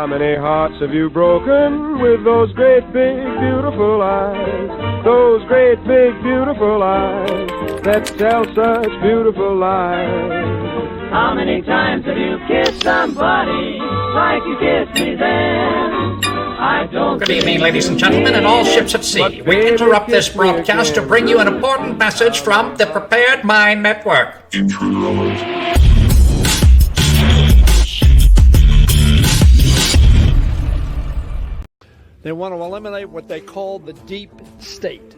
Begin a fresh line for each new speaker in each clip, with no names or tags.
How many hearts have you broken with those great big beautiful eyes? Those great big beautiful eyes that tell such beautiful lies.
How many times have you kissed somebody like you kissed me then? I don't.
Good evening, ladies and gentlemen, and all ships at sea. We interrupt this broadcast to bring you an important message from the Prepared Mind Network.
They want to eliminate what they call the deep state.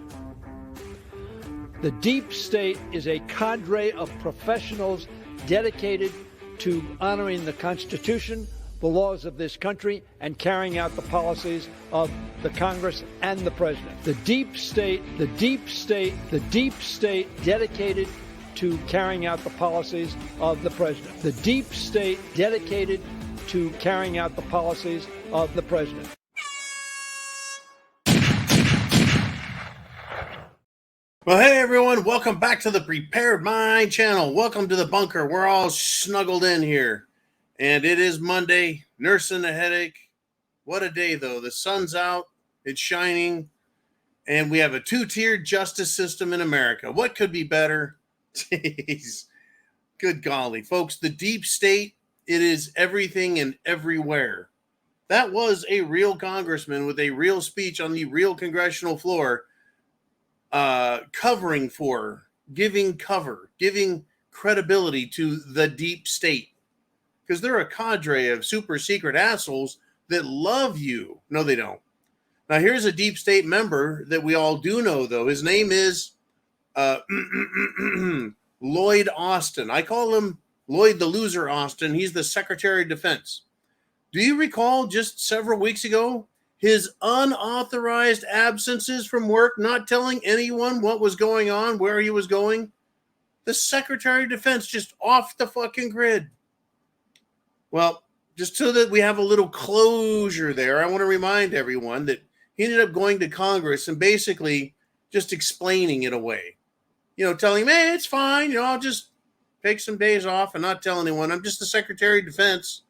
The deep state is a cadre of professionals dedicated to honoring the Constitution, the laws of this country, and carrying out the policies of the Congress and the President. The deep state dedicated to carrying out the policies of the President. The deep state dedicated to carrying out the policies of the President.
Well, hey everyone, welcome back to the Prepared Mind channel. Welcome to the bunker. We're all snuggled in here. And it is Monday, nursing a headache. What a day, though. The sun's out, it's shining, and we have a two-tiered justice system in America. What could be better? Jeez. Good golly. Folks, the deep state, it is everything and everywhere. That was a real congressman with a real speech on the real congressional floor, giving credibility to the deep state. Because they're a cadre of super secret assholes that love you. No, they don't. Now, here's a deep state member that we all do know, though. His name is Lloyd Austin. I call him Lloyd the Loser Austin. He's the Secretary of Defense. Do you recall just several weeks ago his unauthorized absences from work, not telling anyone what was going on, where he was going? The Secretary of Defense just off the fucking grid. Well, just so that we have a little closure there, I want to remind everyone that he ended up going to Congress and basically just explaining it away. You know, telling him, hey, it's fine. You know, I'll just take some days off and not tell anyone. I'm just the Secretary of Defense.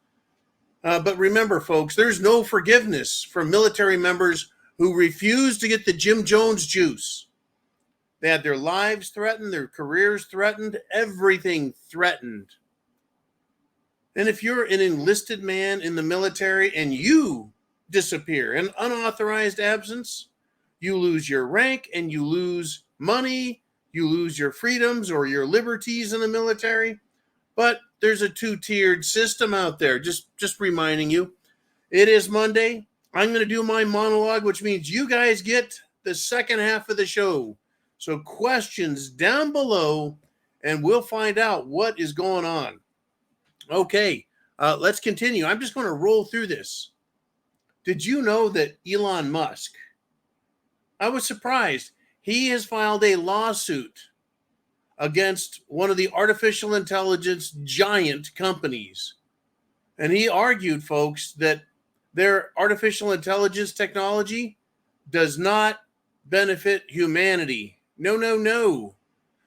But remember, folks, there's no forgiveness for military members who refuse to get the Jim Jones juice. They had their lives threatened, their careers threatened, everything threatened. And if you're an enlisted man in the military and you disappear, an unauthorized absence, you lose your rank and you lose money, you lose your freedoms or your liberties in the military. But there's a two-tiered system out there. Just reminding you, it is Monday. I'm going to do my monologue, which means you guys get the second half of the show. So questions down below, and we'll find out what is going on. Okay, let's continue. I'm just going to roll through this. Did you know that Elon Musk, I was surprised, he has filed a lawsuit against one of the artificial intelligence giant companies. And he argued, folks, that their artificial intelligence technology does not benefit humanity. No, no, no.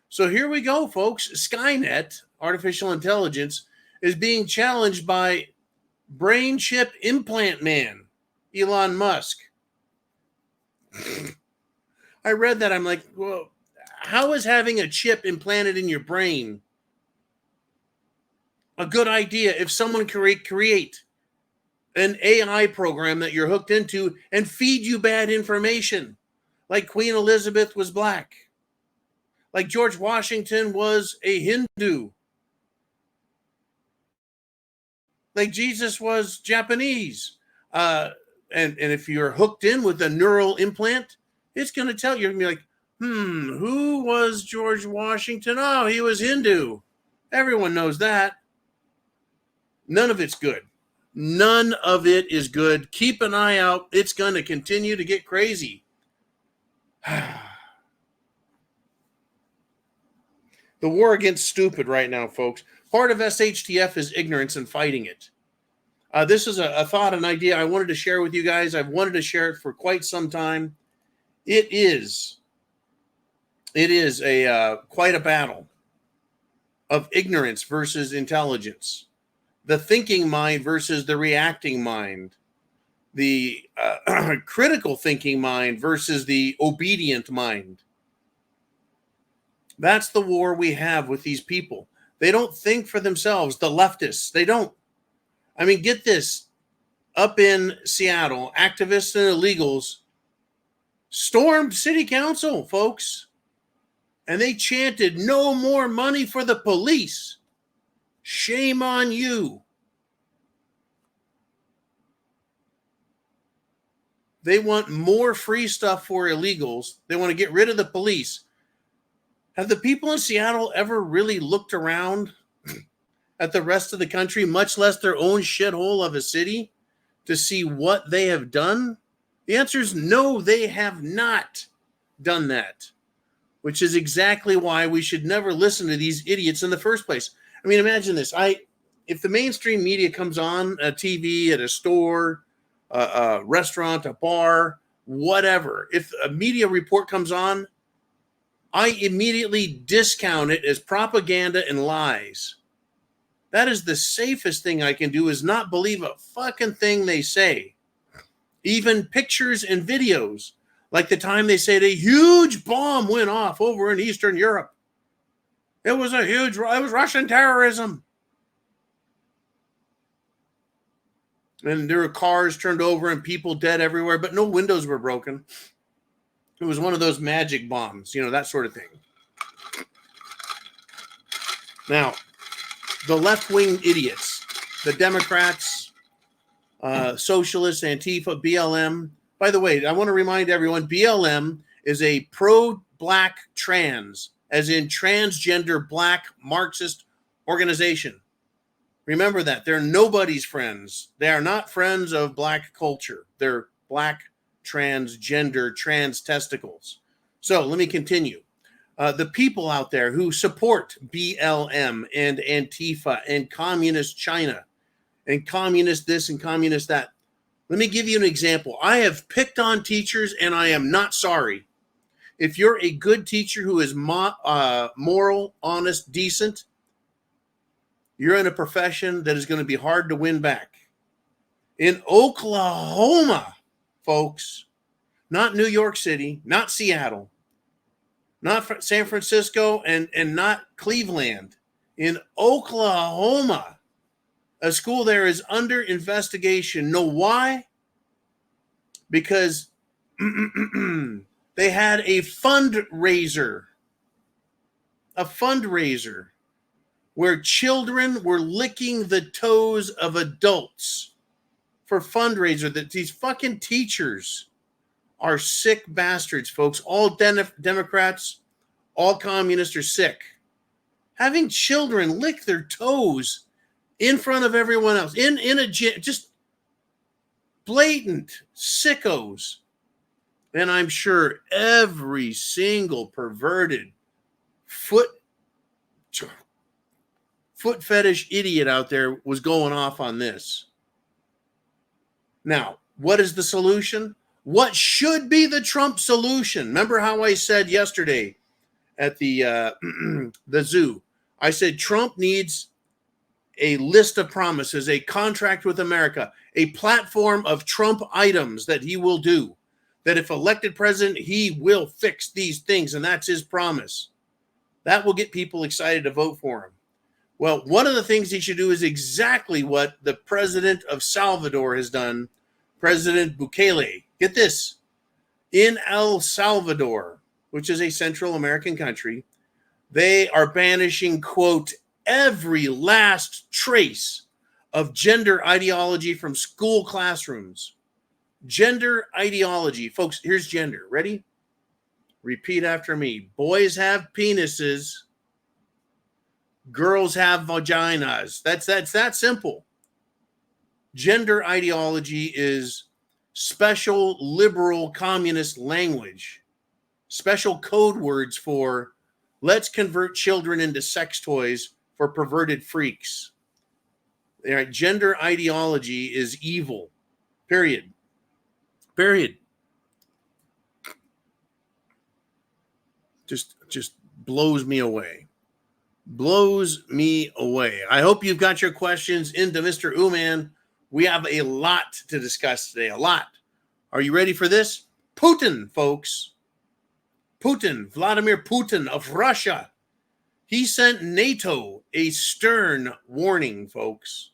So here we go, folks. Skynet, artificial intelligence, is being challenged by brain chip implant man, Elon Musk. I read that. I'm like, well, how is having a chip implanted in your brain a good idea if someone create an AI program that you're hooked into and feed you bad information? Like Queen Elizabeth was black. Like George Washington was a Hindu. Like Jesus was Japanese. And if you're hooked in with a neural implant, it's going to tell you, you're going to be like, who was George Washington? Oh, he was Hindu. Everyone knows that. None of it's good. None of it is good. Keep an eye out. It's going to continue to get crazy. The war against stupid right now, folks. Part of SHTF is ignorance and fighting it. This is a thought, an idea I wanted to share with you guys. I've wanted to share it for quite some time. It is quite a battle of ignorance versus intelligence. the thinking mind versus the reacting mind, the critical thinking mind versus the obedient mind. That's the war we have with these people. They don't think for themselves, the leftists. They don't. I mean, get this. Up in Seattle, activists and illegals stormed city council, folks. And they chanted, "No more money for the police. Shame on you." They want more free stuff for illegals. They want to get rid of the police. Have the people in Seattle ever really looked around at the rest of the country, much less their own shithole of a city, to see what they have done? The answer is no, they have not done that, which is exactly why we should never listen to these idiots in the first place. I mean, imagine this. If the mainstream media comes on a TV at a store, a restaurant, a bar, whatever, if a media report comes on, I immediately discount it as propaganda and lies. That is the safest thing I can do, is not believe a fucking thing they say. Even pictures and videos, like the time they said a huge bomb went off over in Eastern Europe. It was Russian terrorism. And there were cars turned over and people dead everywhere, but no windows were broken. It was one of those magic bombs, that sort of thing. Now, the left-wing idiots, the Democrats, socialists, Antifa, BLM. By the way, I want to remind everyone, BLM is a pro-black trans, as in transgender black Marxist organization. Remember that. They're nobody's friends. They are not friends of black culture. They're black transgender, trans testicles. So let me continue. The people out there who support BLM and Antifa and communist China and communist this and communist that. Let me give you an example. I have picked on teachers and I am not sorry. If you're a good teacher who is moral, honest, decent, you're in a profession that is going to be hard to win back. In Oklahoma, folks, not New York City, not Seattle, not San Francisco, and not Cleveland. In Oklahoma, a school there is under investigation. Know why? Because they had a fundraiser where children were licking the toes of adults for fundraiser. That these fucking teachers are sick bastards, folks. All Democrats, all communists are sick. Having children lick their toes in front of everyone else, in a gym, just blatant sickos. And I'm sure every single perverted foot fetish idiot out there was going off on this. Now, what is the solution? What should be the Trump solution? Remember how I said yesterday at the the zoo? I said Trump needs a list of promises, a contract with America, a platform of Trump items that he will do, that if elected president, he will fix these things, and that's his promise. That will get people excited to vote for him. Well, one of the things he should do is exactly what the president of Salvador has done, President Bukele. Get this. In El Salvador, which is a Central American country, they are banishing, quote, every last trace of gender ideology from school classrooms. Gender ideology. Folks, here's gender. Ready? Repeat after me. Boys have penises. Girls have vaginas. That's that simple. Gender ideology is special liberal communist language, special code words for let's convert children into sex toys for perverted freaks. Gender ideology is evil. Period. Just blows me away. blows me away. I hope you've got your questions into Mr. Uman. We have a lot to discuss today, a lot. Are you ready for this? Putin, folks. Putin, Vladimir Putin of Russia. He sent NATO a stern warning, folks,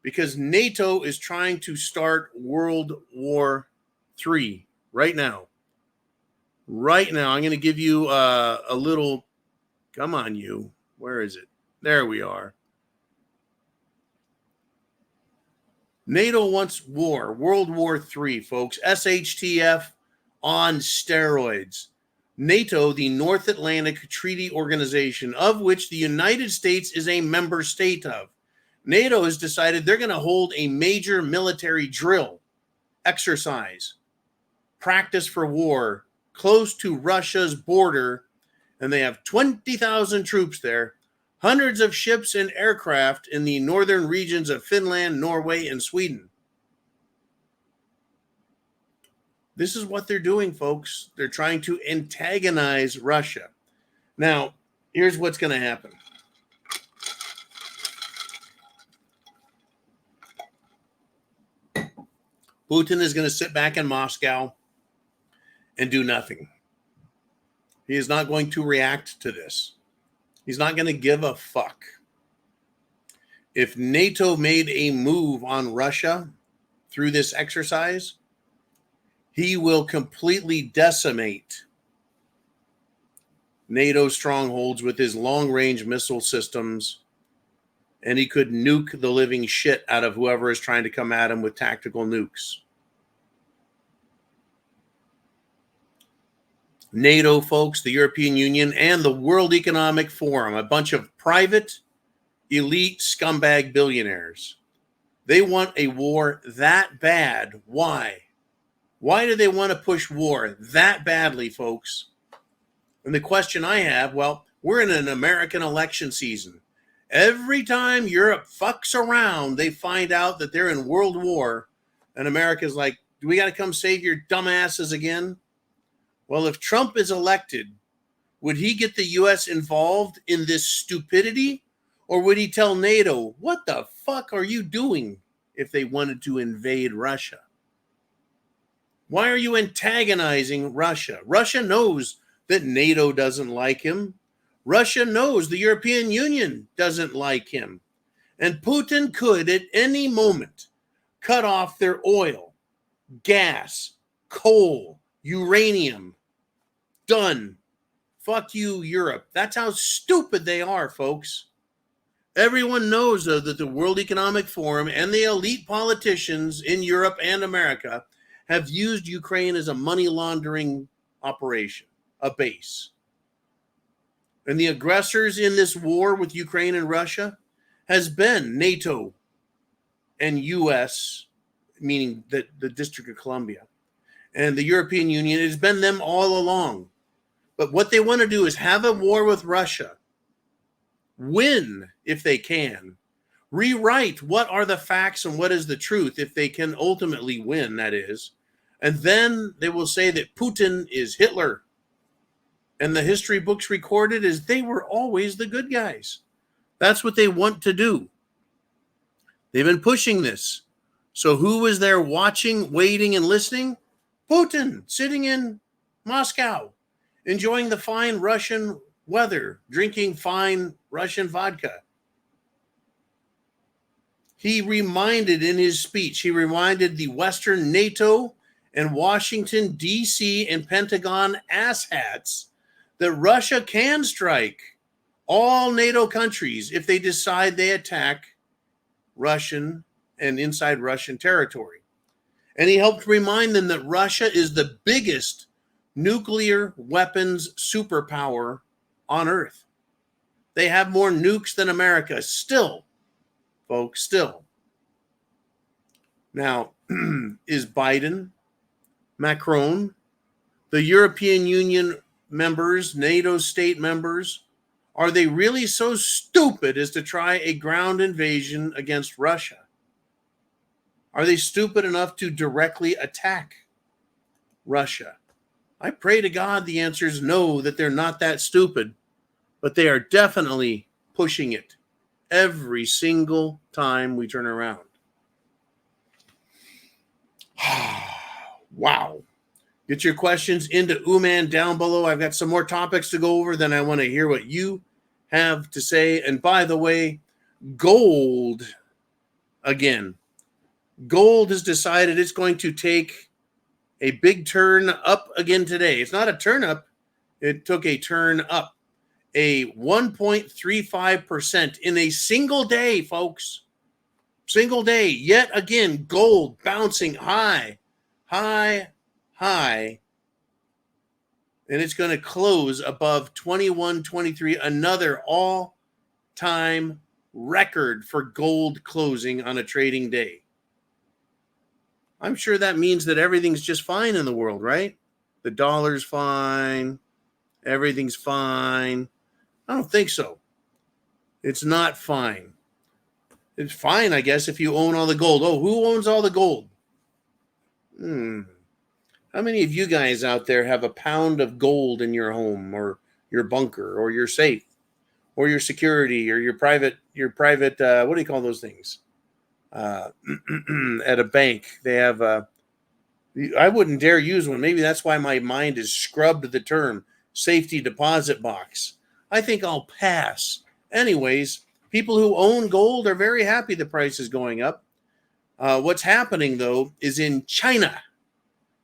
because NATO is trying to start World War III right now. Right now, I'm going to give you a little, come on you, where is it? There we are. NATO wants war, World War III, folks. SHTF on steroids. NATO, the North Atlantic Treaty Organization, of which the United States is a member state of. NATO has decided they're going to hold a major military drill, exercise, practice for war close to Russia's border, and they have 20,000 troops there, hundreds of ships and aircraft in the northern regions of Finland, Norway, and Sweden. This is what they're doing, folks. They're trying to antagonize Russia. Now, here's what's going to happen. Putin is going to sit back in Moscow and do nothing. He is not going to react to this. He's not going to give a fuck. If NATO made a move on Russia through this exercise, he will completely decimate NATO strongholds with his long-range missile systems, and he could nuke the living shit out of whoever is trying to come at him with tactical nukes. NATO, folks, the European Union, and the World Economic Forum, a bunch of private, elite scumbag billionaires. They want a war that bad. Why? Why do they want to push war that badly, folks? And the question I have, well, we're in an American election season. Every time Europe fucks around, they find out that they're in world war, and America's like, do we got to come save your dumbasses again? Well, if Trump is elected, would he get the U.S. involved in this stupidity? Or would he tell NATO, what the fuck are you doing if they wanted to invade Russia? Why are you antagonizing Russia? Russia knows that NATO doesn't like him. Russia knows the European Union doesn't like him. And Putin could at any moment cut off their oil, gas, coal, uranium. Done. Fuck you, Europe. That's how stupid they are, folks. Everyone knows, though, that the World Economic Forum and the elite politicians in Europe and America have used Ukraine as a money laundering operation, a base. And the aggressors in this war with Ukraine and Russia has been NATO and U.S., meaning the District of Columbia, and the European Union. It has been them all along. But what they want to do is have a war with Russia, win if they can, rewrite what are the facts and what is the truth if they can ultimately win, that is. And then they will say that Putin is Hitler. And the history books recorded is they were always the good guys. That's what they want to do. They've been pushing this. So who was there watching, waiting, and listening? Putin, sitting in Moscow, enjoying the fine Russian weather, drinking fine Russian vodka. He reminded in his speech, he reminded the Western NATO and Washington, D.C. and Pentagon asshats that Russia can strike all NATO countries if they decide they attack Russian and inside Russian territory. And he helped remind them that Russia is the biggest nuclear weapons superpower on Earth. They have more nukes than America still, folks, still. Now, is Biden, Macron, the European Union members, NATO state members, are they really so stupid as to try a ground invasion against Russia? Are they stupid enough to directly attack Russia? I pray to God the answer is no, that they're not that stupid. but they are definitely pushing it every single time we turn around. Wow. Get your questions into Uman down below. I've got some more topics to go over. Then I want to hear what you have to say. And by the way, gold, again, gold has decided it's going to take a big turn up again today. It's not a turn up. It took a turn up, a 1.35% in a single day, folks. Single day. Yet again, gold bouncing high. And it's going to close above 21.23, another all-time record for gold closing on a trading day. I'm sure that means that everything's just fine in the world, right? The dollar's fine. Everything's fine. I don't think so. It's not fine. It's fine, I guess, if you own all the gold. Oh, who owns all the gold? How many of you guys out there have a pound of gold in your home or your bunker or your safe or your security or your private, what do you call those things? At a bank, they have I wouldn't dare use one. Maybe that's why my mind is scrubbed the term safety deposit box. I think I'll pass. Anyways, people who own gold are very happy the price is going up. What's happening, though, is in China,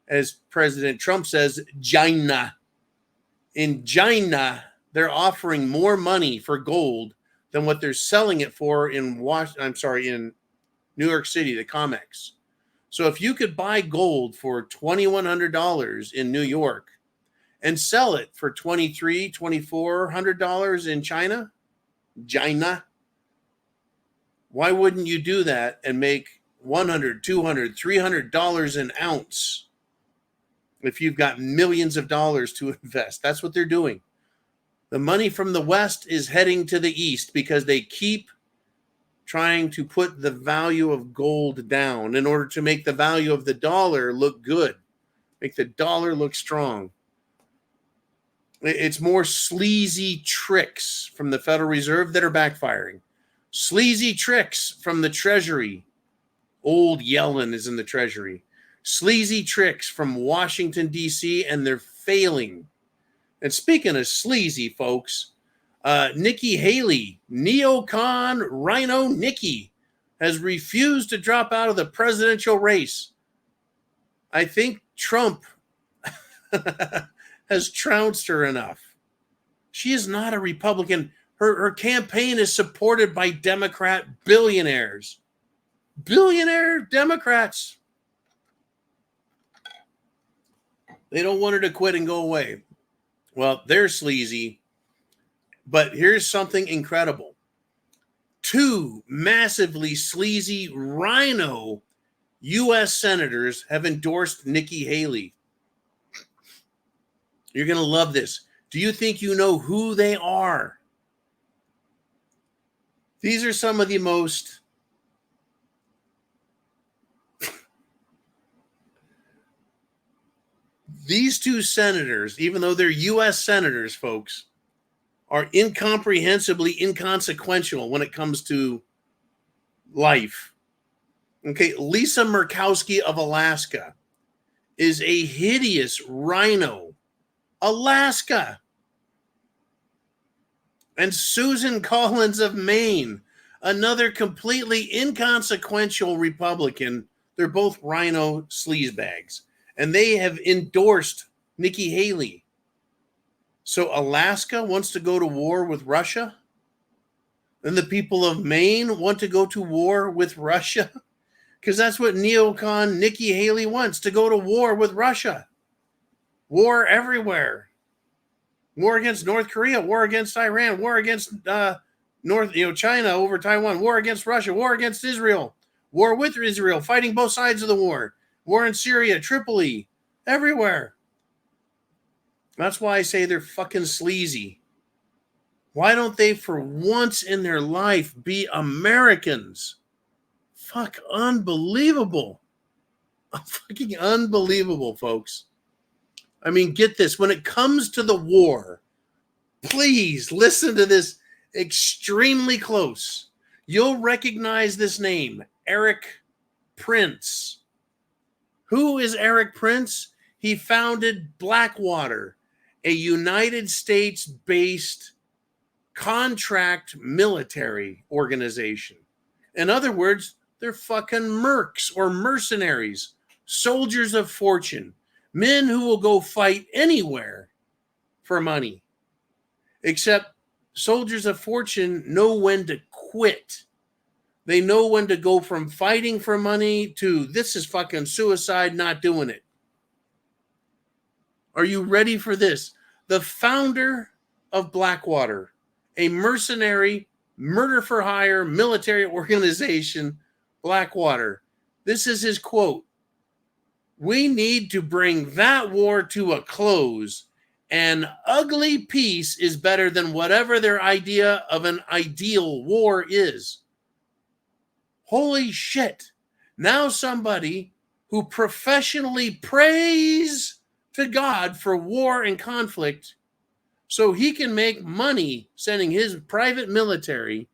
as President Trump says, China. In China, they're offering more money for gold than what they're selling it for in New York City, the COMEX. So if you could buy gold for $2,100 in New York and sell it for $2,300, $2,400 in China, why wouldn't you do that and make $100, $200, $300 an ounce if you've got millions of dollars to invest? That's what they're doing. The money from the West is heading to the East because they keep trying to put the value of gold down in order to make the value of the dollar look good, make the dollar look strong. It's more sleazy tricks from the Federal Reserve that are backfiring. Sleazy tricks from the Treasury. Old Yellen is in the Treasury. Sleazy tricks from Washington, D.C., and they're failing. And speaking of sleazy, folks, Nikki Haley, neocon Rhino Nikki, has refused to drop out of the presidential race. I think Trump has trounced her enough. She is not a Republican. Her campaign is supported by Democrat billionaires. Billionaire Democrats. They don't want her to quit and go away. Well, they're sleazy. But here's something incredible. 2 massively sleazy rhino U.S. senators have endorsed Nikki Haley. You're going to love this. Do you think you know who they are? These are some of the most these 2 senators, even though they're U.S. senators, folks, are incomprehensibly inconsequential when it comes to life. Okay, Lisa Murkowski of Alaska is a hideous rhino. Alaska. And Susan Collins of Maine, another completely inconsequential Republican. They're both rhino sleazebags. And they have endorsed Nikki Haley. So Alaska wants to go to war with Russia? And the people of Maine want to go to war with Russia? Because that's what neocon Nikki Haley wants, to go to war with Russia. War everywhere. War against North Korea, war against Iran, war against China over Taiwan, war against Russia, war against Israel, war with Israel, fighting both sides of the war in Syria, Tripoli, everywhere. That's why I say they're fucking sleazy. Why don't they, for once in their life, be Americans? Fuck, unbelievable. Fucking unbelievable, folks. I mean, get this. When it comes to the war, Please listen to this extremely close. You'll recognize this name, Eric Prince. Who is Eric Prince? He founded Blackwater, a United States-based contract military organization. In other words, they're fucking mercs or mercenaries, soldiers of fortune, men who will go fight anywhere for money. Except soldiers of fortune know when to quit. They know when to go from fighting for money to this is fucking suicide, not doing it. Are you ready for this? The founder of Blackwater, a mercenary, murder for hire military organization, Blackwater. This is his quote. We need to bring that war to a close. An ugly peace is better than whatever their idea of an ideal war is. Holy shit. Now somebody who professionally prays to God for war and conflict so he can make money sending his private military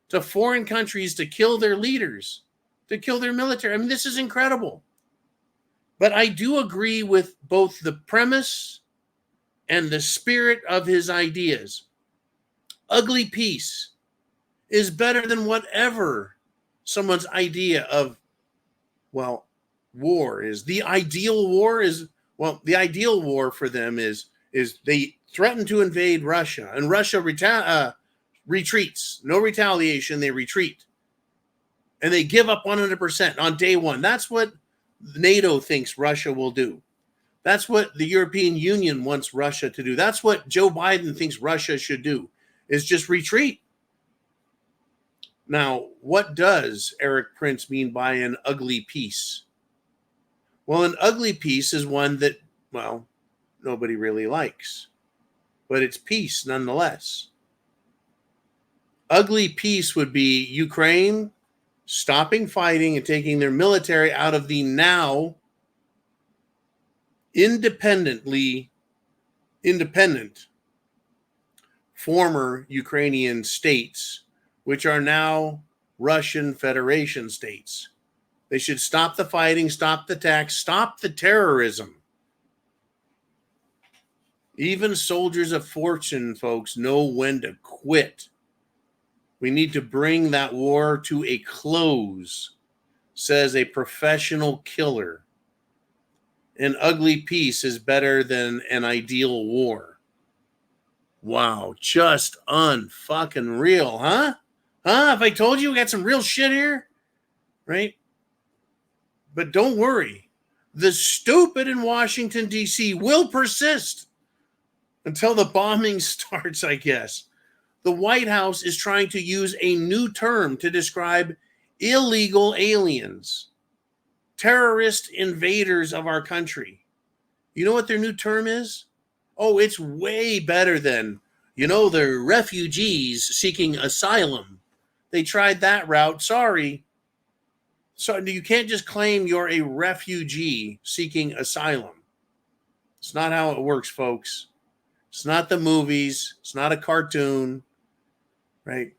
to foreign countries to kill their leaders, to kill their military. I mean, this is incredible. But I do agree with both the premise and the spirit of his ideas. Ugly peace is better than whatever someone's idea of, well, war is. The ideal war is, well, the ideal war for them is they threaten to invade Russia, and Russia retreats. No retaliation, they retreat. And they give up 100% on day one. That's what NATO thinks Russia will do. That's what the European Union wants Russia to do. That's what Joe Biden thinks Russia should do, is just retreat. Now, what does Eric Prince mean by an ugly peace? Well, an ugly peace is one that, well, nobody really likes, but it's peace nonetheless. Ugly peace would be Ukraine stopping fighting and taking their military out of the now independent former Ukrainian states, which are now Russian Federation states. They should stop the fighting, stop the attacks, stop the terrorism. Even soldiers of fortune, folks, know when to quit. We need to bring that war to a close, says a professional killer. An ugly peace is better than an ideal war. Wow, just unfucking real, huh? If I told you we got some real shit here, right? But don't worry. The stupid in Washington, D.C. will persist until the bombing starts, I guess. The White House is trying to use a new term to describe illegal aliens, terrorist invaders of our country. You know what their new term is? Oh, it's way better than, the refugees seeking asylum. They tried that route. Sorry. So you can't just claim you're a refugee seeking asylum. It's not how it works, folks. It's not the movies. It's not a cartoon, right?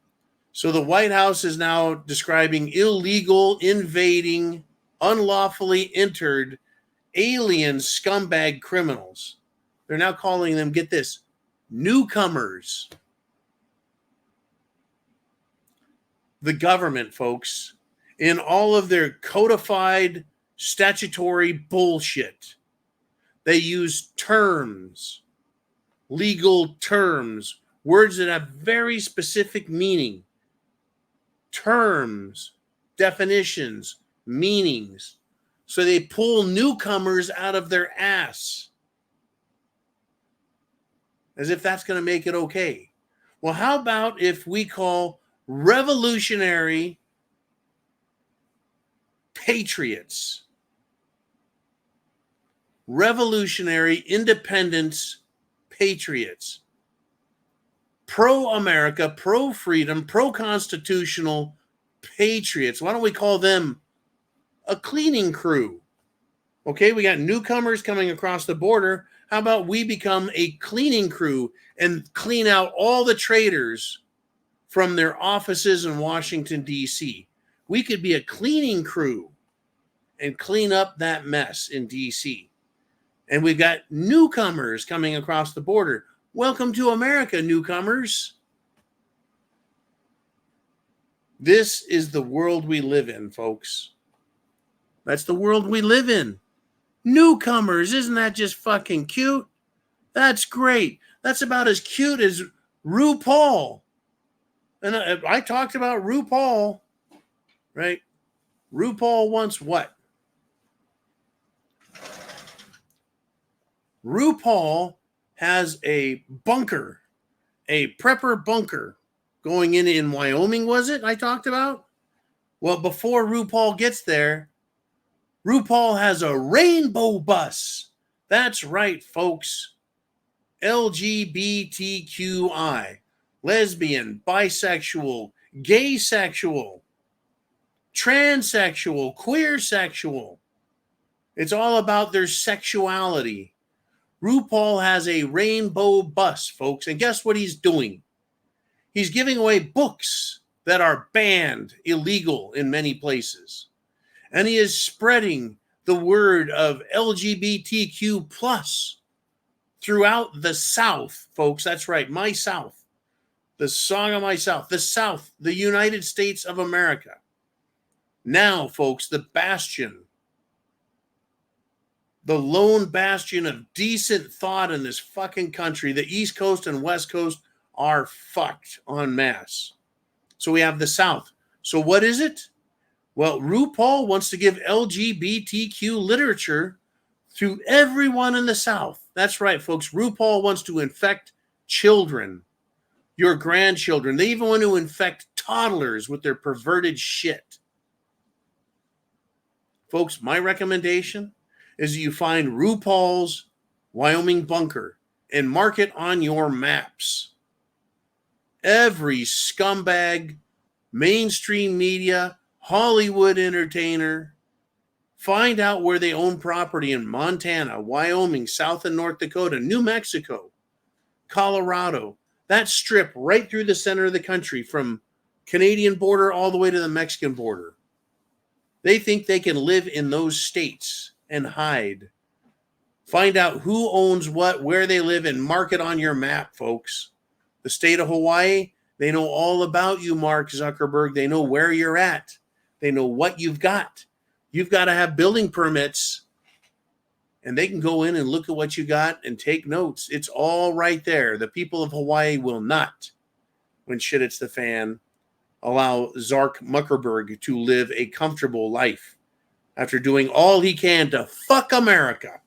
So the White House is now describing illegal, invading, unlawfully entered alien scumbag criminals. They're now calling them, get this, newcomers. The government, folks, in all of their codified statutory bullshit, they use terms, legal terms, words that have very specific meaning, terms, definitions, meanings. So they pull newcomers out of their ass as if that's going to make it okay. Well, how about if we call revolutionary patriots, revolutionary independence patriots, pro-America, pro-freedom, pro-constitutional patriots? Why don't we call them a cleaning crew? Okay, we got newcomers coming across the border. How about we become a cleaning crew and clean out all the traitors from their offices in Washington, D.C.? We could be a cleaning crew and clean up that mess in D.C. And we've got newcomers coming across the border. Welcome to America, newcomers. This is the world we live in, folks. That's the world we live in. Newcomers, isn't that just fucking cute? That's great. That's about as cute as RuPaul. And I talked about RuPaul, right? RuPaul wants what? RuPaul has a bunker, a prepper bunker going in Wyoming, was it? I talked about? Well, before RuPaul gets there, RuPaul has a rainbow bus. That's right, folks. LGBTQI, lesbian, bisexual, gay sexual, transsexual, queer sexual. It's all about their sexuality. RuPaul has a rainbow bus, folks. And guess what he's doing? He's giving away books that are banned, illegal in many places. And he is spreading the word of LGBTQ plus throughout the South, folks. That's right, my South. The song of my South. The South, the United States of America. Now, folks, the bastion, the lone bastion of decent thought in this fucking country, the East Coast and West Coast are fucked en masse. So we have the South. So what is it? Well, RuPaul wants to give LGBTQ literature to everyone in the South. That's right, folks. RuPaul wants to infect children, your grandchildren. They even want to infect toddlers with their perverted shit. Folks, my recommendation is you find RuPaul's Wyoming bunker and mark it on your maps. Every scumbag, mainstream media, Hollywood entertainer, find out where they own property in Montana, Wyoming, South and North Dakota, New Mexico, Colorado. That strip right through the center of the country from Canadian border all the way to the Mexican border. They think they can live in those states and hide. Find out who owns what, where they live, and mark it on your map, folks. The state of Hawaii, they know all about you, Mark Zuckerberg. They know where you're at. They know what you've got. You've got to have building permits, and they can go in and look at what you got and take notes. It's all right there. The people of Hawaii will not, when shit hits the fan, allow Zuckerberg to live a comfortable life after doing all he can to fuck America.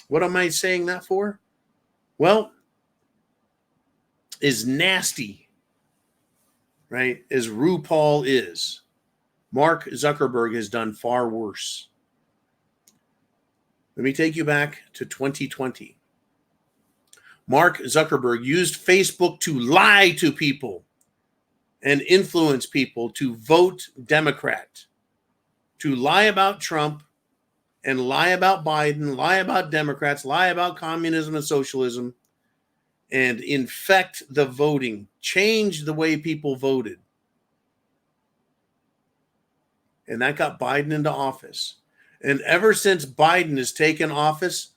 What am I saying that for? Well, as nasty, right, as RuPaul is, Mark Zuckerberg has done far worse. Let me take you back to 2020. Mark Zuckerberg used Facebook to lie to people and influence people to vote Democrat, to lie about Trump and lie about Biden, lie about Democrats, lie about communism and socialism, and infect the voting, change the way people voted. And that got Biden into office. And ever since Biden has taken office,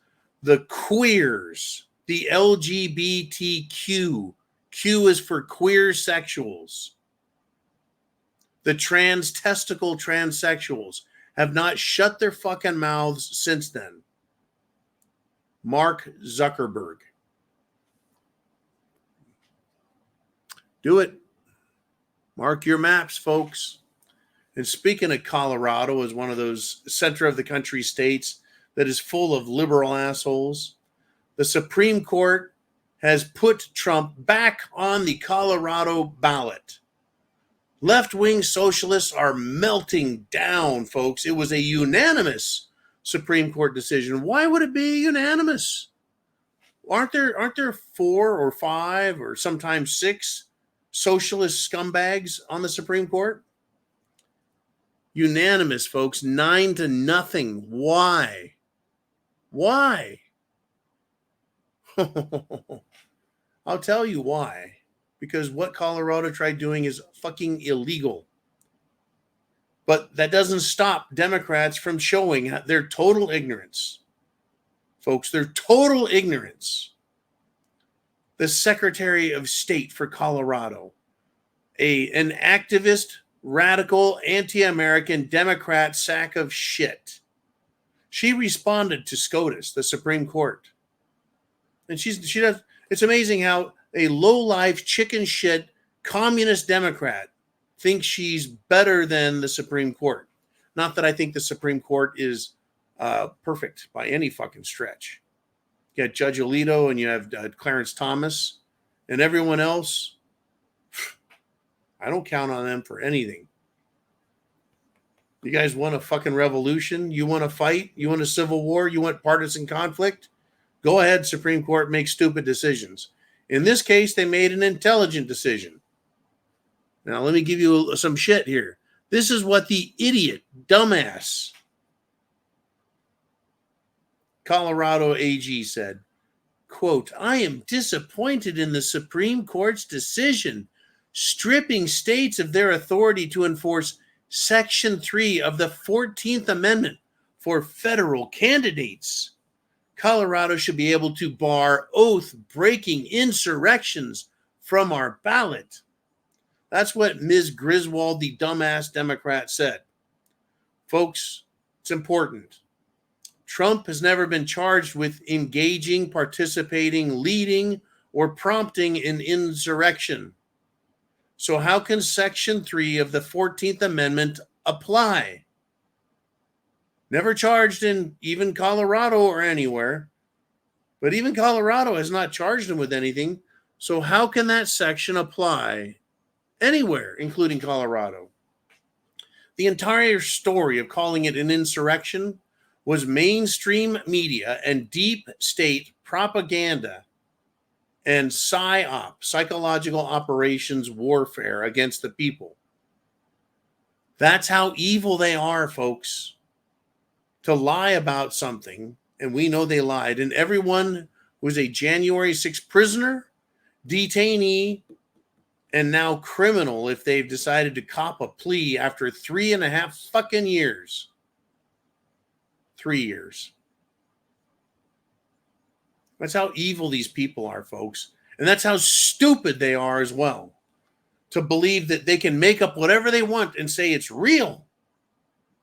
the queers, the LGBTQ, Q is for queer sexuals, the testicle transsexuals have not shut their fucking mouths since then. Mark Zuckerberg. Do it. Mark your maps, folks. And speaking of Colorado as one of those center of the country states that is full of liberal assholes, the Supreme Court has put Trump back on the Colorado ballot. Left-wing socialists are melting down, folks. It was a unanimous Supreme Court decision. Why would it be unanimous? Aren't there 4 or 5 or sometimes 6 socialist scumbags on the Supreme Court? Unanimous, folks, 9-0. Why? Why? I'll tell you why. Because what Colorado tried doing is fucking illegal. But that doesn't stop Democrats from showing their total ignorance. Folks, their total ignorance. The Secretary of State for Colorado, an activist, radical, anti-American Democrat sack of shit. She responded to SCOTUS, the Supreme Court. And she does. It's amazing how a low-life chicken shit communist Democrat thinks she's better than the Supreme Court. Not that I think the Supreme Court is perfect by any fucking stretch. You got Judge Alito and you have Clarence Thomas and everyone else. I don't count on them for anything. You guys want a fucking revolution? You want to fight? You want a civil war? You want partisan conflict? Go ahead, Supreme Court, make stupid decisions. In this case, they made an intelligent decision. Now, let me give you some shit here. This is what the idiot, dumbass, Colorado AG said. Quote, I am disappointed in the Supreme Court's decision stripping states of their authority to enforce Section 3 of the 14th Amendment for federal candidates. Colorado should be able to bar oath-breaking insurrections from our ballot. That's what Ms. Griswold, the dumbass Democrat, said. Folks, it's important. Trump has never been charged with engaging, participating, leading, or prompting an insurrection. So how can Section 3 of the 14th Amendment apply? Never charged in even Colorado or anywhere. But even Colorado has not charged him with anything. So how can that section apply anywhere, including Colorado? The entire story of calling it an insurrection was mainstream media and deep state propaganda and PSYOP, psychological operations warfare against the people. That's how evil they are, folks. To lie about something, and we know they lied, and everyone was a January 6th prisoner, detainee, and now criminal if they've decided to cop a plea after 3.5 fucking years. 3 years. That's how evil these people are, folks. And that's how stupid they are as well. To believe that they can make up whatever they want and say it's real.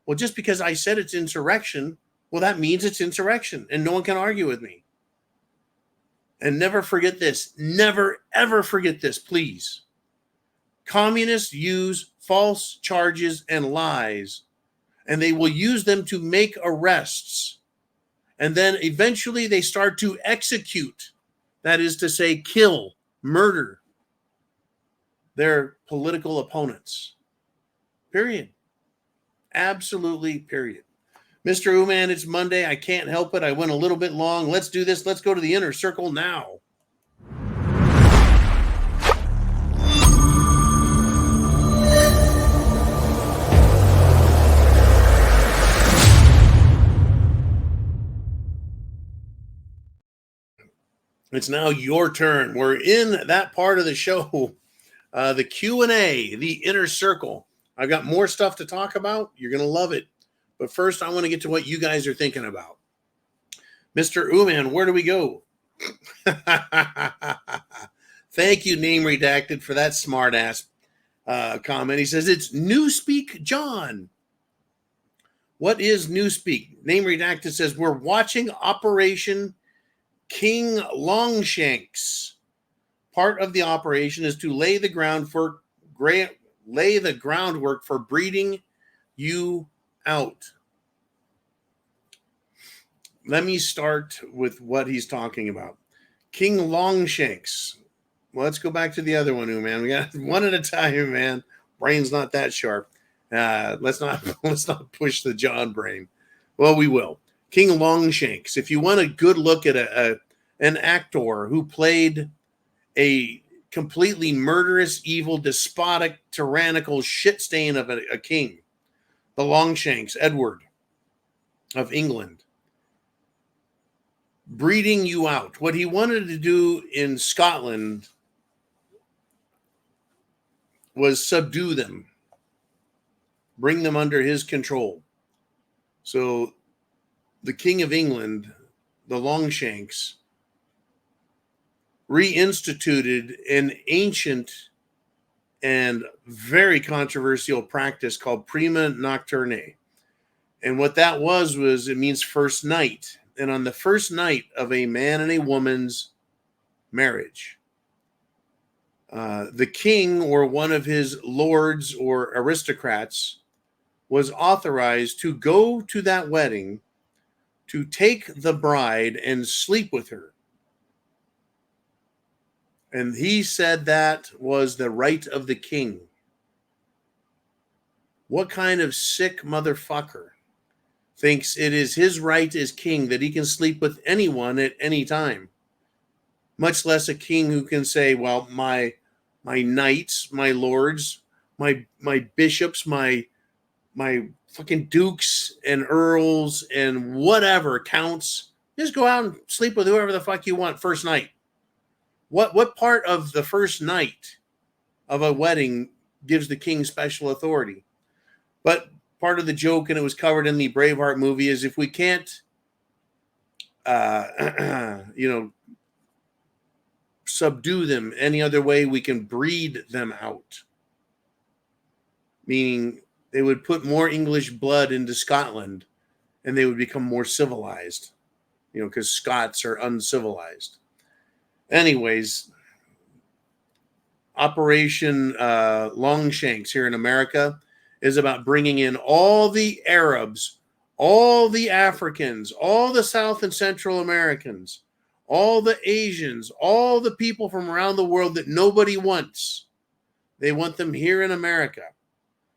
Well, just because I said it's insurrection, well, that means it's insurrection. And no one can argue with me. And never forget this. Never, ever forget this, please. Communists use false charges and lies, and they will use them to make arrests. And then eventually they start to execute, that is to say, kill, murder their political opponents. Period. Absolutely, period. Mr. Uman, it's Monday. I can't help it. I went a little bit long. Let's do this. Let's go to the inner circle now. It's now your turn. We're in that part of the show, the Q&A, the inner circle. I've got more stuff to talk about. You're going to love it. But first, I want to get to what you guys are thinking about. Mr. Uman, where do we go? Thank you, Name Redacted, for that smart-ass comment. He says, it's Newspeak John. What is Newspeak? Name Redacted says, we're watching Operation King Longshanks. Part of the operation is to lay the groundwork for breeding you out. Let me start with what he's talking about. King Longshanks. Well, let's go back to the other one, man. We got one at a time, man. Brain's not that sharp. Let's not push the John brain. Well, we will. King Longshanks. If you want a good look at an actor who played a completely murderous, evil, despotic, tyrannical shit stain of a king, the Longshanks, Edward of England. breeding you out. What he wanted to do in Scotland was subdue them, bring them under his control. So the King of England, the Longshanks, reinstituted an ancient and very controversial practice called prima nocturne. And what that was it means first night. And on the first night of a man and a woman's marriage, the king or one of his lords or aristocrats was authorized to go to that wedding to take the bride and sleep with her. And he said that was the right of the king. What kind of sick motherfucker thinks it is his right as king that he can sleep with anyone at any time? Much less a king who can say, well, my knights, my lords, my bishops, my fucking dukes and earls and whatever counts, just go out and sleep with whoever the fuck you want first night. What part of the first night of a wedding gives the king special authority? But part of the joke, and it was covered in the Braveheart movie, is if we can't, subdue them any other way, we can breed them out. Meaning they would put more English blood into Scotland and they would become more civilized, because Scots are uncivilized. Anyways, Operation Longshanks here in America is about bringing in all the Arabs, all the Africans, all the South and Central Americans, all the Asians, all the people from around the world that nobody wants. They want them here in America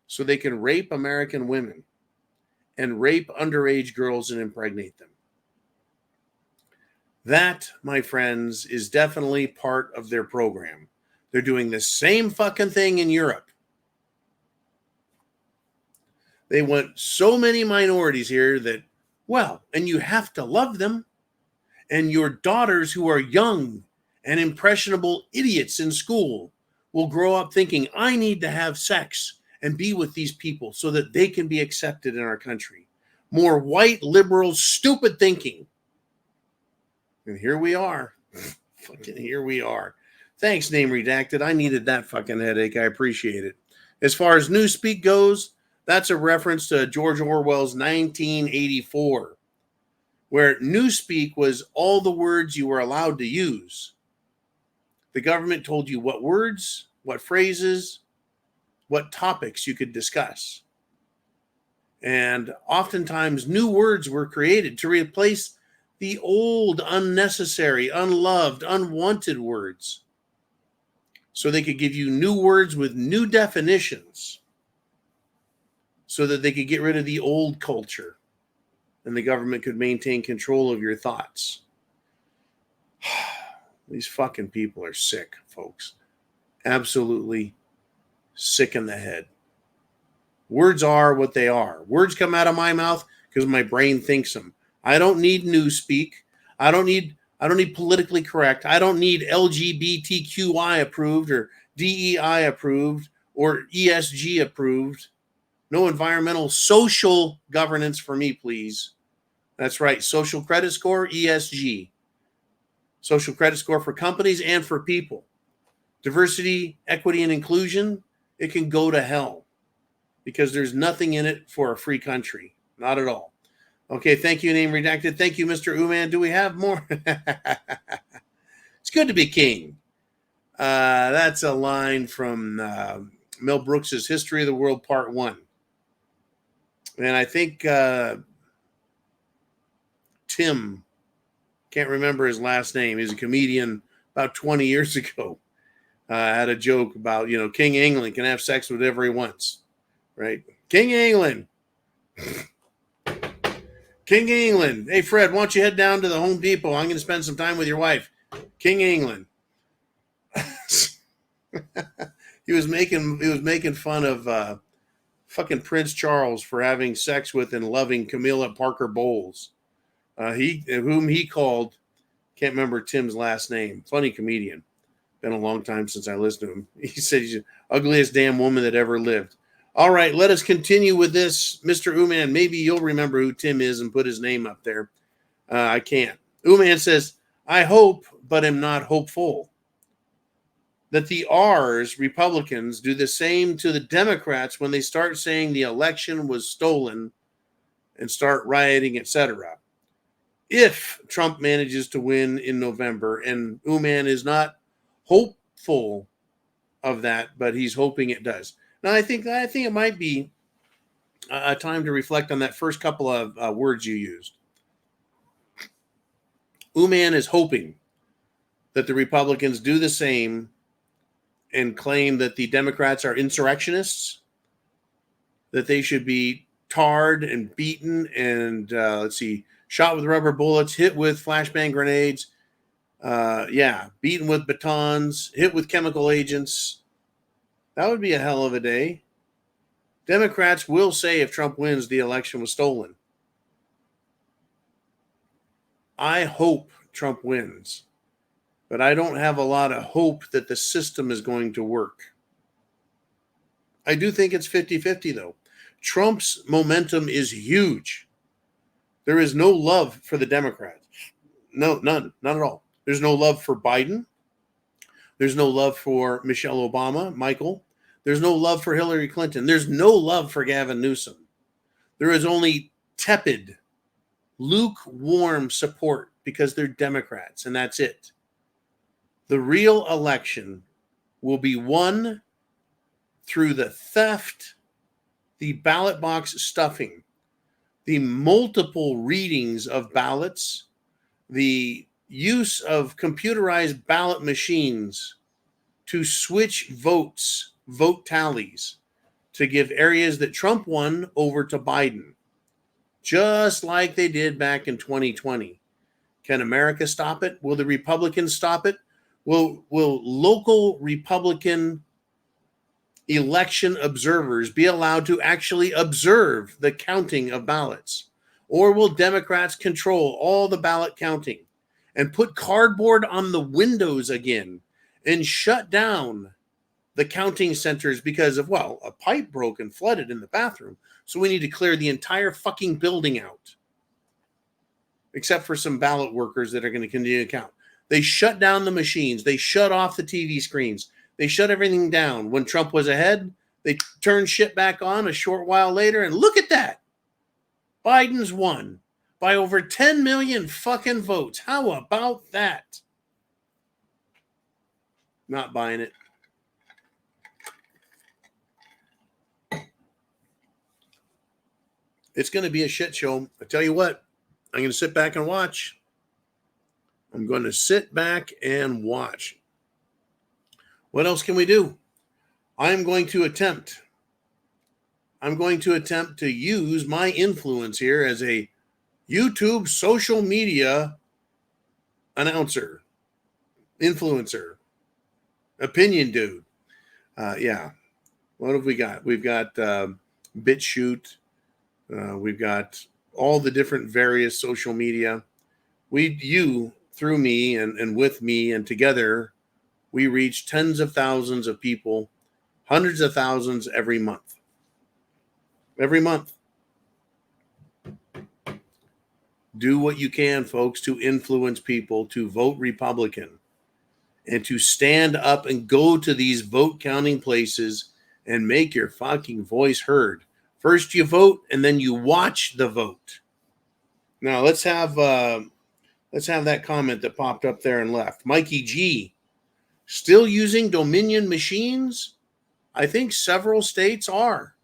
so they can rape American women and rape underage girls and impregnate them. That, my friends, is definitely part of their program. They're doing the same fucking thing in Europe. They want so many minorities here that, and you have to love them. And your daughters who are young and impressionable idiots in school will grow up thinking, I need to have sex and be with these people so that they can be accepted in our country. More white, liberal, stupid thinking. And here we are. Fucking here we are. Thanks, Name Redacted. I needed that fucking headache. I appreciate it. As far as Newspeak goes, that's a reference to George Orwell's 1984, where Newspeak was all the words you were allowed to use. The government told you what words, what phrases, what topics you could discuss. And oftentimes new words were created to replace the old, unnecessary, unloved, unwanted words. So they could give you new words with new definitions so that they could get rid of the old culture and the government could maintain control of your thoughts. These fucking people are sick, folks. Absolutely sick in the head. Words are what they are. Words come out of my mouth because my brain thinks them. I don't need newspeak. I don't need politically correct. I don't need LGBTQI approved or DEI approved or ESG approved. No environmental, social governance for me, please. That's right. Social credit score, ESG. Social credit score for companies and for people. Diversity, equity, and inclusion, it can go to hell because there's nothing in it for a free country. Not at all. Okay, thank you, Name Redacted. Thank you, Mr. Uman. Do we have more? It's good to be king. That's a line from Mel Brooks's History of the World Part 1. And I think Tim, can't remember his last name. He's a comedian about 20 years ago. Had a joke about, King England can have sex with whatever he wants, right? King England. King England. Hey, Fred, why don't you head down to the Home Depot? I'm going to spend some time with your wife. King England. He was making fun of fucking Prince Charles for having sex with and loving Camilla Parker Bowles, whom he called Can't remember Tim's last name. Funny comedian. Been a long time since I listened to him. He said he's the ugliest damn woman that ever lived. All right, let us continue with this. Mr. Uman, maybe you'll remember who Tim is and put his name up there. I can't. Uman says, I hope, but am not hopeful, that the R's, Republicans, do the same to the Democrats when they start saying the election was stolen and start rioting, etc. If Trump manages to win in November, and Uman is not hopeful of that, but he's hoping it does. Now, I think it might be a time to reflect on that first couple of words you used. Uman is hoping that the Republicans do the same and claim that the Democrats are insurrectionists, that they should be tarred and beaten and, shot with rubber bullets, hit with flashbang grenades, beaten with batons, hit with chemical agents. That would be a hell of a day. Democrats will say if Trump wins, the election was stolen. I hope Trump wins, but I don't have a lot of hope that the system is going to work. I do think it's 50-50, though. Trump's momentum is huge. There is no love for the Democrats. No, none at all. There's no love for Biden. There's no love for Michelle Obama, Michael. There's no love for Hillary Clinton. There's no love for Gavin Newsom. There is only tepid, lukewarm support because they're Democrats, and that's it. The real election will be won through the theft, the ballot box stuffing, the multiple readings of ballots, the use of computerized ballot machines to switch vote tallies, to give areas that Trump won over to Biden, just like they did back in 2020. Can America stop it? Will the Republicans stop it? Will local Republican election observers be allowed to actually observe the counting of ballots? Or will Democrats control all the ballot counting and put cardboard on the windows again and shut down the counting centers because of, a pipe broke and flooded in the bathroom, so we need to clear the entire fucking building out, except for some ballot workers that are going to continue to count. They shut down the machines. They shut off the TV screens. They shut everything down. When Trump was ahead, they turned shit back on a short while later, and look at that. Biden's won by over 10 million fucking votes. How about that? Not buying it. It's going to be a shit show. I tell you what, I'm going to sit back and watch. I'm going to sit back and watch. What else can we do? I'm going to attempt to use my influence here as a YouTube social media announcer, influencer, opinion dude. What have we got? We've got BitChute. We've got all the different various social media. You, through me and with me and together, we reach tens of thousands of people, hundreds of thousands every month. Every month. Do what you can, folks, to influence people to vote Republican and to stand up and go to these vote counting places and make your fucking voice heard. First you vote, and then you watch the vote. Now let's have that comment that popped up there and left. Mikey G, still using Dominion machines? I think several states are.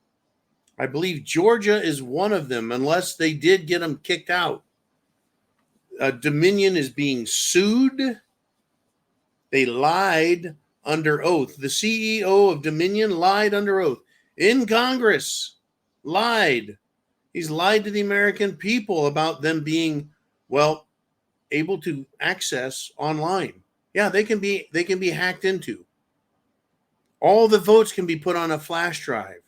I believe Georgia is one of them, unless they did get them kicked out. Dominion is being sued. They lied under oath. The CEO of Dominion lied under oath in Congress. Lied. He's lied to the American people about them being, able to access online. Yeah, they can be hacked into. All the votes can be put on a flash drive.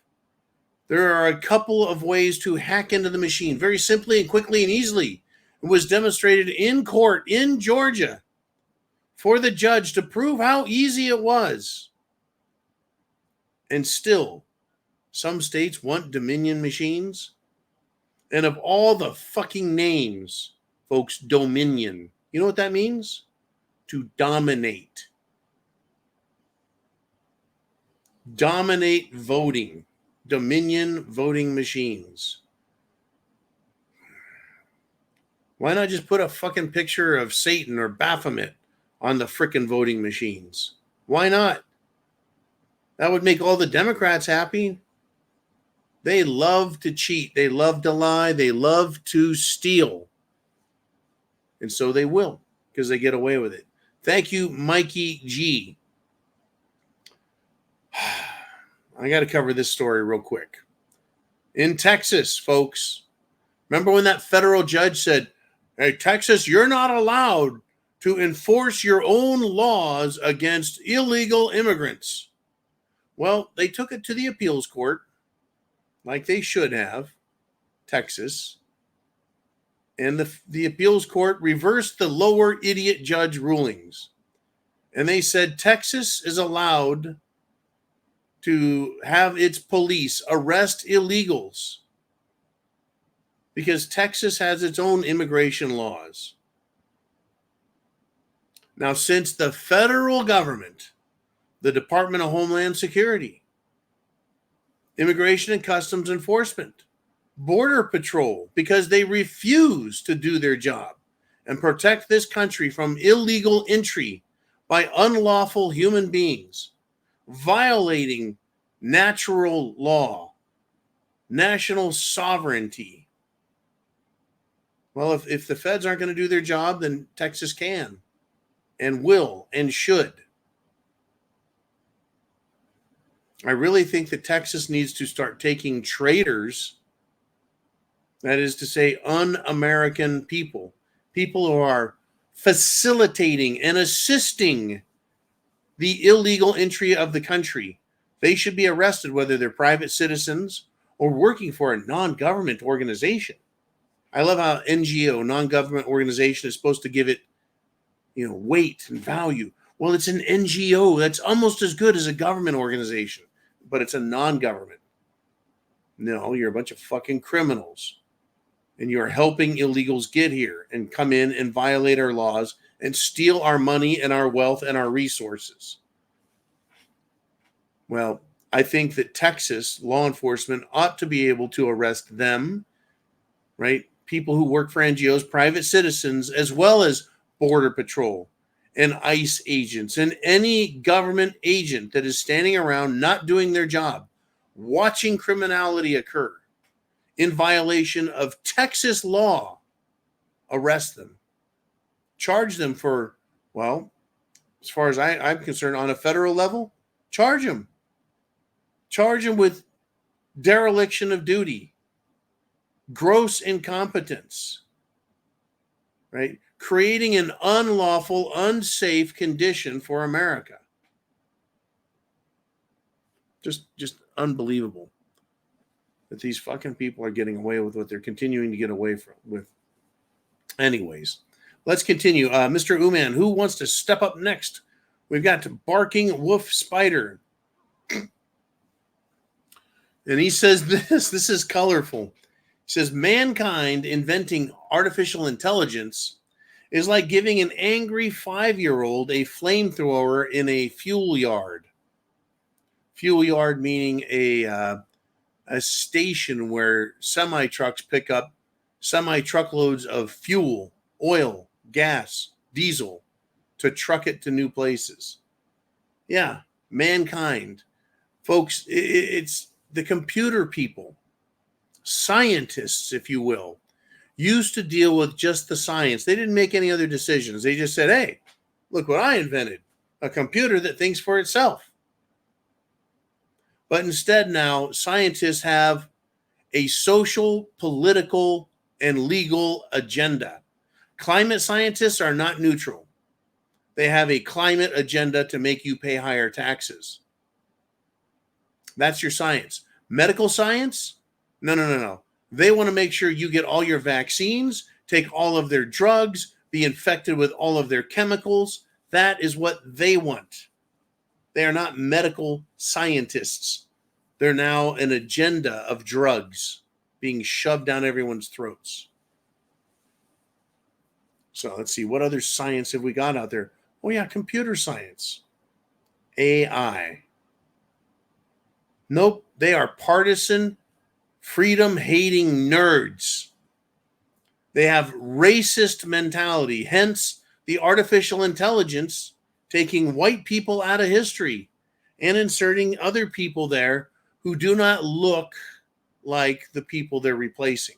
There are a couple of ways to hack into the machine very simply and quickly and easily. It was demonstrated in court in Georgia for the judge to prove how easy it was. And still, some states want Dominion machines. And of all the fucking names, folks, Dominion. You know what that means? To dominate. Dominate voting. Dominion voting machines. Why not just put a fucking picture of Satan or Baphomet on the frickin' voting machines? Why not? That would make all the Democrats happy. They love to cheat. They love to lie. They love to steal. And so they will, because they get away with it. Thank you, Mikey G. I got to cover this story real quick. In Texas, folks, remember when that federal judge said, hey, Texas, you're not allowed to enforce your own laws against illegal immigrants. Well, they took it to the appeals court, like they should have, Texas. And the appeals court reversed the lower idiot judge rulings. And they said Texas is allowed to have its police arrest illegals because Texas has its own immigration laws. Now, since the federal government, the Department of Homeland Security, Immigration and Customs Enforcement, Border Patrol, because they refuse to do their job and protect this country from illegal entry by unlawful human beings, violating natural law, national sovereignty. Well, if the feds aren't going to do their job, then Texas can and will and should. I really think that Texas needs to start taking traitors, that is to say, un-American people, people who are facilitating and assisting the illegal entry of the country. They should be arrested, whether they're private citizens or working for a non-government organization. I love how NGO, non-government organization, is supposed to give it, weight and value. Well, it's an NGO. That's almost as good as a government organization, but it's a non-government. No, you're a bunch of fucking criminals, and you're helping illegals get here and come in and violate our laws and steal our money and our wealth and our resources. Well, I think that Texas law enforcement ought to be able to arrest them, right? People who work for NGOs, private citizens, as well as Border Patrol and ICE agents and any government agent that is standing around not doing their job, watching criminality occur in violation of Texas law. Arrest them. Charge them for, well, as far as I'm concerned, on a federal level, charge them. Charge them with dereliction of duty, gross incompetence, right? Creating an unlawful, unsafe condition for America. Just unbelievable that these fucking people are getting away with what they're continuing to get away with. Anyways, let's continue. Mr. Uman, who wants to step up next? We've got Barking Wolf Spider. And he says this is colorful. He says, mankind inventing artificial intelligence is like giving an angry 5-year-old a flamethrower in a fuel yard. Fuel yard meaning a station where semi-trucks pick up semi-truckloads of fuel, oil, gas, diesel to truck it to new places. Yeah, mankind. Folks, it's the computer people, scientists, if you will, used to deal with just the science. They didn't make any other decisions. They just said, hey, look what I invented, a computer that thinks for itself. But instead now, scientists have a social, political, and legal agenda. Climate scientists are not neutral. They have a climate agenda to make you pay higher taxes. That's your science. Medical science? No. They want to make sure you get all your vaccines, take all of their drugs, be infected with all of their chemicals. That is what they want. They are not medical scientists. They're now an agenda of drugs being shoved down everyone's throats. So let's see, what other science have we got out there? Oh yeah, computer science. AI. Nope, they are partisan, freedom-hating nerds. They have racist mentality, hence the artificial intelligence taking white people out of history and inserting other people there who do not look like the people they're replacing.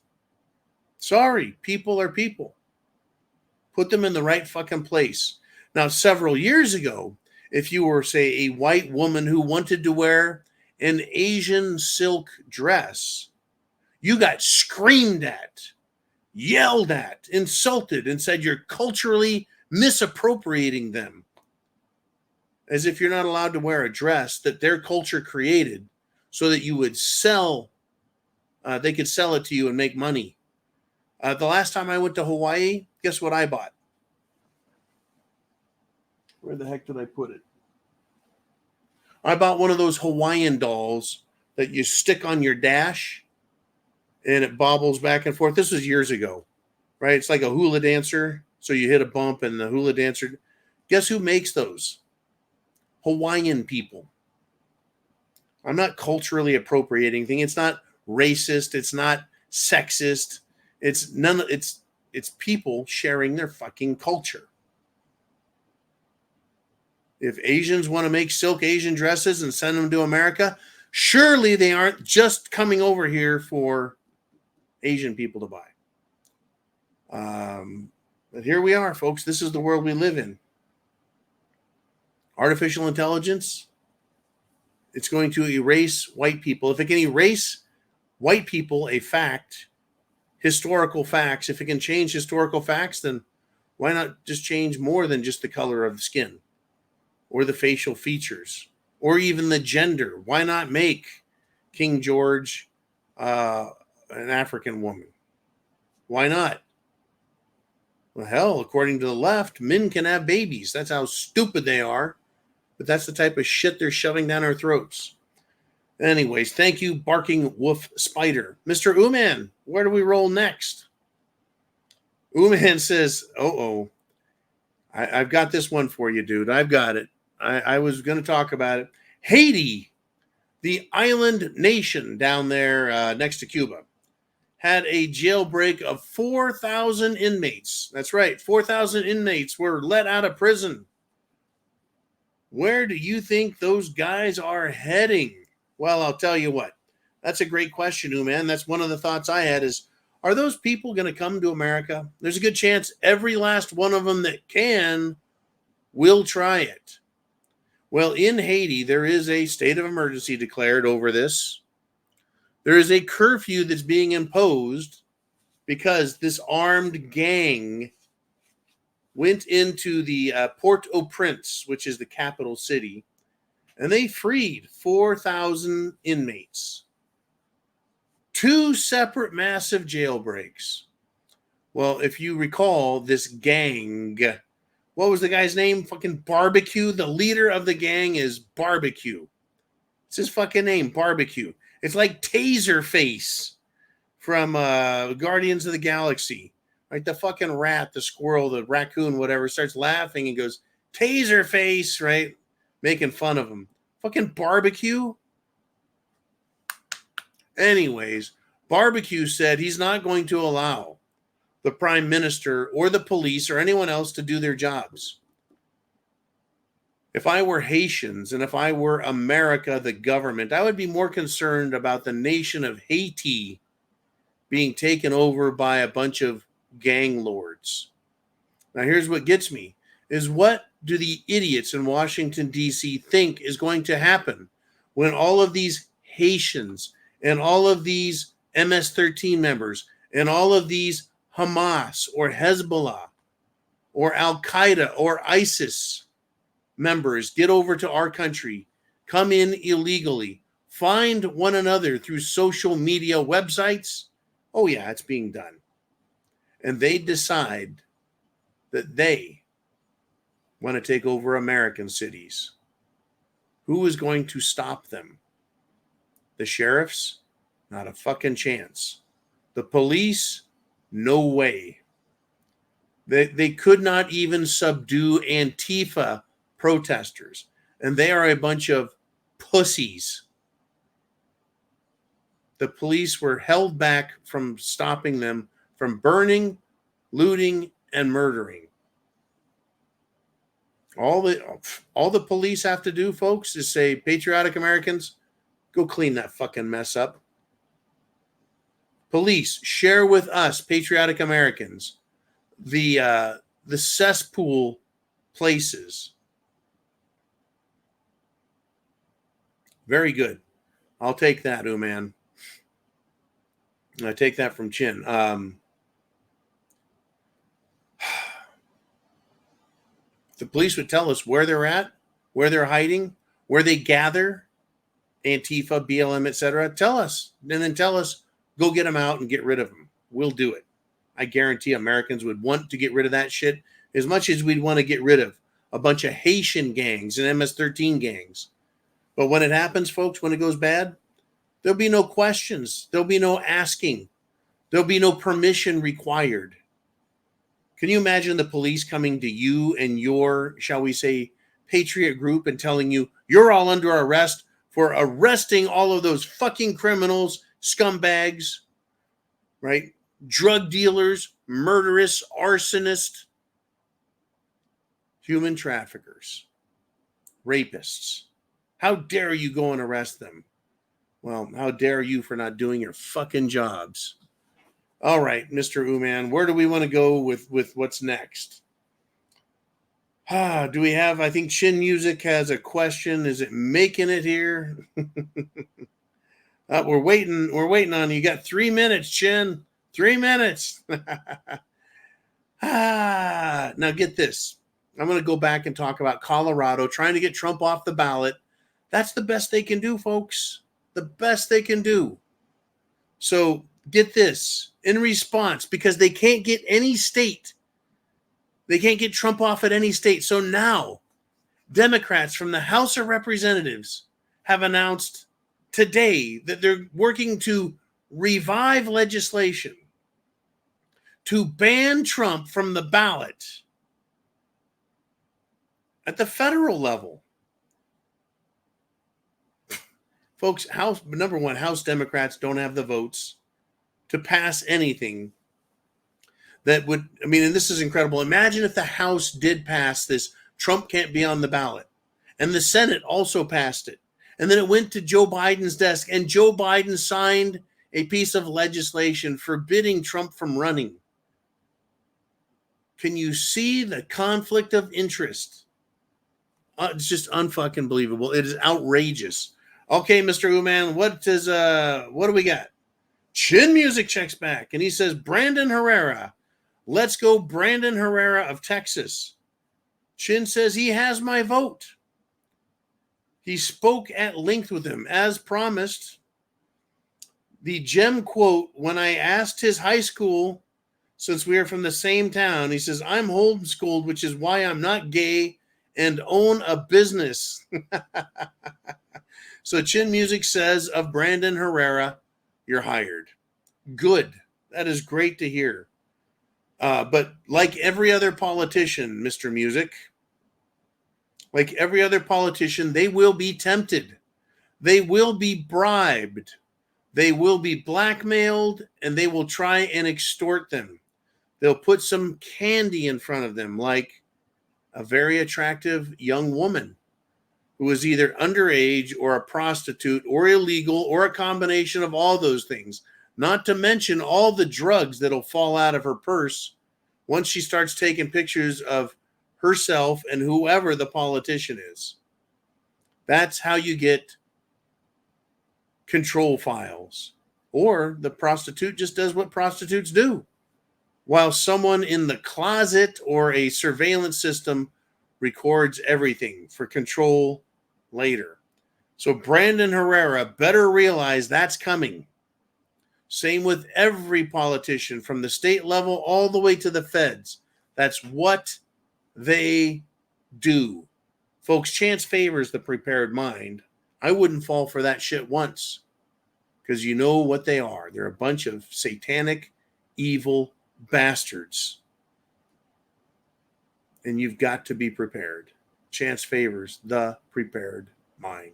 Sorry, people are people. Put them in the right fucking place. Now, several years ago, if you were, say, a white woman who wanted to wear an Asian silk dress, you got screamed at, yelled at, insulted, and said you're culturally misappropriating them. As if you're not allowed to wear a dress that their culture created so that you would sell, they could sell it to you and make money. The last time I went to Hawaii, guess what I bought? Where the heck did I put it? I bought one of those Hawaiian dolls that you stick on your dash and it bobbles back and forth. This was years ago, right? It's like a hula dancer. So you hit a bump and the hula dancer. Guess who makes those? Hawaiian people. I'm not culturally appropriating anything. It's not racist. It's not sexist. It's people sharing their fucking culture. If Asians want to make silk Asian dresses and send them to America, surely they aren't just coming over here for Asian people to buy. But here we are, folks. This is the world we live in. Artificial intelligence, it's going to erase white people. If it can erase white people a fact, historical facts, if it can change historical facts, then why not just change more than just the color of the skin or the facial features or even the gender? Why not make King George an African woman? Why not? Well, hell, according to the left, men can have babies. That's how stupid they are. But that's the type of shit they're shoving down our throats. Anyways, thank you, Barking Wolf Spider. Mr. Uman, where do we roll next? Uman says, I've got this one for you, dude. I've got it. I was going to talk about it. Haiti, the island nation down there next to Cuba, had a jailbreak of 4,000 inmates. That's right, 4,000 inmates were let out of prison. Where do you think those guys are heading? Well, I'll tell you what. That's a great question, Uman. That's one of the thoughts I had is, are those people going to come to America? There's a good chance every last one of them that can will try it. Well, in Haiti, there is a state of emergency declared over this. There is a curfew that's being imposed because this armed gang went into the Port-au-Prince, which is the capital city, and they freed 4,000 inmates. 2 separate massive jailbreaks. Well, if you recall, this gang, what was the guy's name? Fucking Barbecue. The leader of the gang is Barbecue. It's his fucking name, Barbecue. It's like Taserface from Guardians of the Galaxy. Right, the fucking rat, the squirrel, the raccoon, whatever, starts laughing and goes, Taserface, right? Making fun of him. Fucking Barbecue. Anyways, Barbecue said he's not going to allow the prime minister or the police or anyone else to do their jobs. If I were Haitians and if I were America, the government, I would be more concerned about the nation of Haiti being taken over by a bunch of gang lords. Now, here's what gets me, is what do the idiots in Washington, D.C. think is going to happen when all of these Haitians and all of these MS-13 members and all of these Hamas or Hezbollah or Al-Qaeda or ISIS members get over to our country, come in illegally, find one another through social media websites? Oh yeah, it's being done. and they decide that they want to take over American cities, who is going to stop them? The sheriffs? Not a fucking chance. The police? No way. They could not even subdue Antifa protesters, and they are a bunch of pussies. The police were held back from stopping them from burning, looting, and murdering. All the police have to do, folks, is say, patriotic Americans, go clean that fucking mess up. Police, share with us, patriotic Americans, the cesspool places. Very good. I'll take that, man. I take that from Chin. The police would tell us where they're at, where they're hiding, where they gather, Antifa, BLM, etc. Tell us, and then tell us, go get them out and get rid of them. We'll do it. I guarantee Americans would want to get rid of that shit as much as we'd want to get rid of a bunch of Haitian gangs and MS-13 gangs. But when it happens, folks, when it goes bad, there'll be no questions. There'll be no asking. There'll be no permission required. Can you imagine the police coming to you and your, shall we say, patriot group and telling you, you're all under arrest for arresting all of those fucking criminals, scumbags, right? Drug dealers, murderous, arsonists, human traffickers, rapists. How dare you go and arrest them? Well, how dare you for not doing your fucking jobs? All right, Mr. Uman, where do we want to go with what's next? Do we have, I think Chin Music has a question. Is it making it here? We're waiting on you. You got 3 minutes, Chin. 3 minutes. Now get this. I'm going to go back and talk about Colorado trying to get Trump off the ballot. That's the best they can do, folks. The best they can do. So get this. In response, because they can't get any state. They can't get Trump off at any state. So now, Democrats from the House of Representatives have announced today that they're working to revive legislation to ban Trump from the ballot at the federal level. Folks, number one, House Democrats don't have the votes to pass anything that would, and this is incredible. Imagine if the House did pass this, Trump can't be on the ballot. And the Senate also passed it. And then it went to Joe Biden's desk, and Joe Biden signed a piece of legislation forbidding Trump from running. Can you see the conflict of interest? It's just unfucking believable. It is outrageous. Okay, Mr. Uman, what do we got? Chin Music checks back, and he says, Brandon Herrera. Let's go, Brandon Herrera of Texas. Chin says he has my vote. He spoke at length with him, as promised. The gem quote, when I asked his high school, since we are from the same town, he says, I'm homeschooled, which is why I'm not gay and own a business. So Chin Music says of Brandon Herrera, you're hired. Good. That is great to hear. But like every other politician, Mr. Music, like every other politician, they will be tempted. They will be bribed. They will be blackmailed, and they will try and extort them. They'll put some candy in front of them, like a very attractive young woman who is either underage or a prostitute or illegal or a combination of all those things. Not to mention all the drugs that'll fall out of her purse once she starts taking pictures of herself and whoever the politician is. That's how you get control files. Or the prostitute just does what prostitutes do, while someone in the closet or a surveillance system records everything for control later. So Brandon Herrera better realize that's coming. Same with every politician from the state level all the way to the feds. That's what they do. Folks, chance favors the prepared mind. I wouldn't fall for that shit once, because you know what they are. They're a bunch of satanic, evil bastards. And you've got to be prepared. Chance favors the prepared mind.